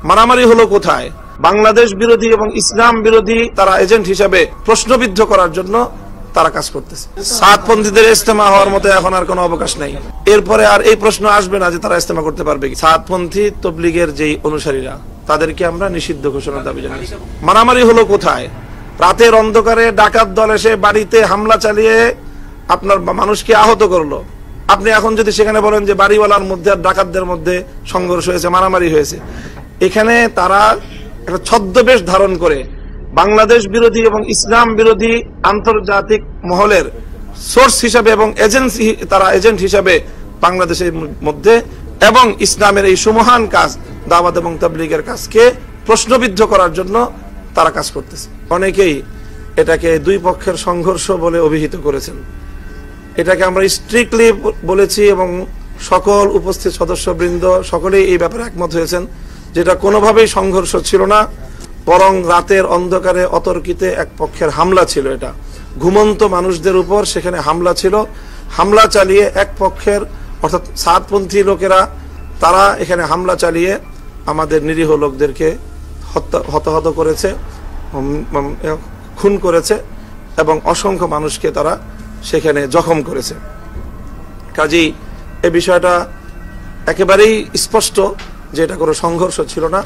মারামারি হলো কোথায়? বাংলাদেশ বিরোধী এবং ইসলাম বিরোধী তারা এজেন্ট হিসেবে প্রশ্নবিদ্ধ করার জন্য তারা কাজ করতেছে। সাতপন্থীদের ইজতেমা হওয়ার মতো এখন আর কোনো অবকাশ নাই। এরপরে আর এই প্রশ্ন আসবে না যে তারা ইজতেমা করতে পারবে কি। সাতপন্থী তবলিগের যেই অনুসারীরা তাদেরকে আমরা নিষিদ্ধ ঘোষণার দাবি জানাচ্ছি। মারামারি হলো কোথায়? রাতের অন্ধকারে ডাকাত দল এসে বাড়িতে হামলা চালিয়ে আপনার মানুষকে আহত করলো। আপনি এখন যদি সেখানে বলেন যে বাড়িওয়ালার মধ্যে আর ডাকাতদের মধ্যে সংঘর্ষ হয়েছে, মারামারি হয়েছে, এখানে তারা একটা ছদ্মবেশ ধারণ করে বাংলাদেশ বিরোধী এবং ইসলাম বিরোধী আন্তর্জাতিক মহলের সোর্স হিসাবে এবং এজেন্সি, তারা এজেন্ট হিসাবে বাংলাদেশের মধ্যে এবং ইসলামের এই সুমহান কাজ দাওয়াত এবং তাবলীগের কাজকে প্রশ্নবিদ্ধ করার জন্য তারা কাজ করতেছে। অনেকেই এটাকে দুই পক্ষের সংঘর্ষ বলে অভিহিত করেছেন। এটাকে আমরা স্ট্রিক্টলি বলেছি এবং সকল উপস্থিত সদস্যবৃন্দ সকলেই এই ব্যাপারে একমত হয়েছেন, যেটা কোনোভাবেই সংঘর্ষ ছিল না, বরং রাতের অন্ধকারে অতর্কিতে এক পক্ষের হামলা ছিল। এটা ঘুমন্ত মানুষদের উপর সেখানে হামলা ছিল। হামলা চালিয়ে এক পক্ষের অর্থাৎ সাতপন্থী লোকেরা তারা এখানে হামলা চালিয়ে আমাদের নিরীহ লোকদেরকে হতাহত করেছে, খুন করেছে এবং অসংখ্য মানুষকে তারা সেখানে জখম করেছে। কাজেই এই বিষয়টা একেবারেই স্পষ্ট যে এটা কোনো সংঘর্ষ ছিল না,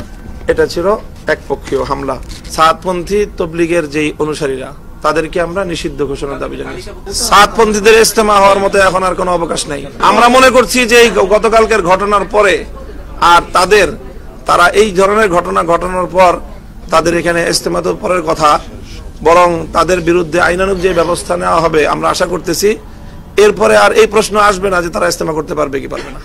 এটা ছিল একপক্ষীয় হামলা। সাতপন্থী তবলিগের যেই অনুসারীরা তাদেরকে আমরা নিষিদ্ধ ঘোষণার দাবি জানাচ্ছি। সাতপন্থীদের ইজতেমা হওয়ার মতো এখন আর কোনো অবকাশ নাই। আমরা মনে করছি যে এই গতকালকের ঘটনার পরে আর তারা এই ধরনের ঘটনা ঘটানোর পর তাদের এখানে ইজতেমা তো পরের কথা, বরং তাদের বিরুদ্ধে আইনানুগ যে ব্যবস্থা নেওয়া হবে আমরা আশা করতেছি। এরপরে আর এই প্রশ্ন আসবে না যে তারা ইজতেমা করতে পারবে কি পারবে না।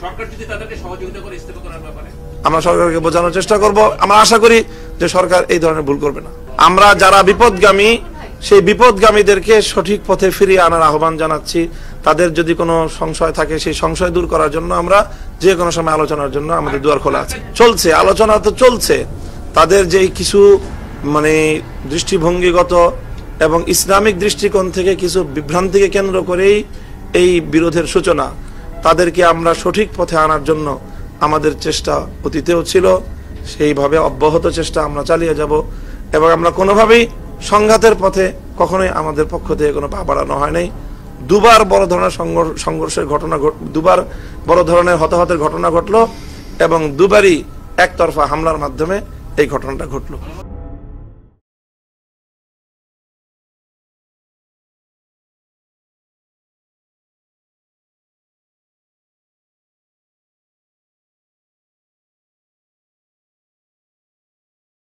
আমরা সরকারকে বোঝানোর চেষ্টা করব। আমরা আশা করি যে সরকার এই ধরনের ভুল করবে না। আমরা যারা বিপদগামী সেই বিপদগামীদেরকে সঠিক পথে ফিরিয়ে আনার আহ্বান জানাচ্ছি। তাদের যদি কোনো সংশয় থাকে সেই সংশয় দূর করার জন্য আমরা যে কোনো সময় আলোচনার জন্য আমাদের দুয়ার খোলা আছে। চলছে আলোচনা, তো চলছে। তাদের যে কিছু দৃষ্টিভঙ্গিগত এবং ইসলামিক দৃষ্টিকোণ থেকে কিছু বিভ্রান্তিকে কেন্দ্র করেই এই বিরোধের সূচনা, তাদেরকে আমরা সঠিক পথে আনার জন্য আমাদের চেষ্টা অতীতেও ছিল, সেইভাবে অব্যাহত চেষ্টা আমরা চালিয়ে যাব এবং আমরা কোনোভাবেই সংঘাতের পথে কখনোই আমাদের পক্ষ থেকে কোনো পা বাড়ানো হয় নাই। দুবার বড় ধরনের সংঘর্ষের ঘটনা, দুবার বড় ধরনের হতাহতের ঘটনা ঘটলো এবং দুবারই একতরফা হামলার মাধ্যমে এই ঘটনাটা ঘটলো।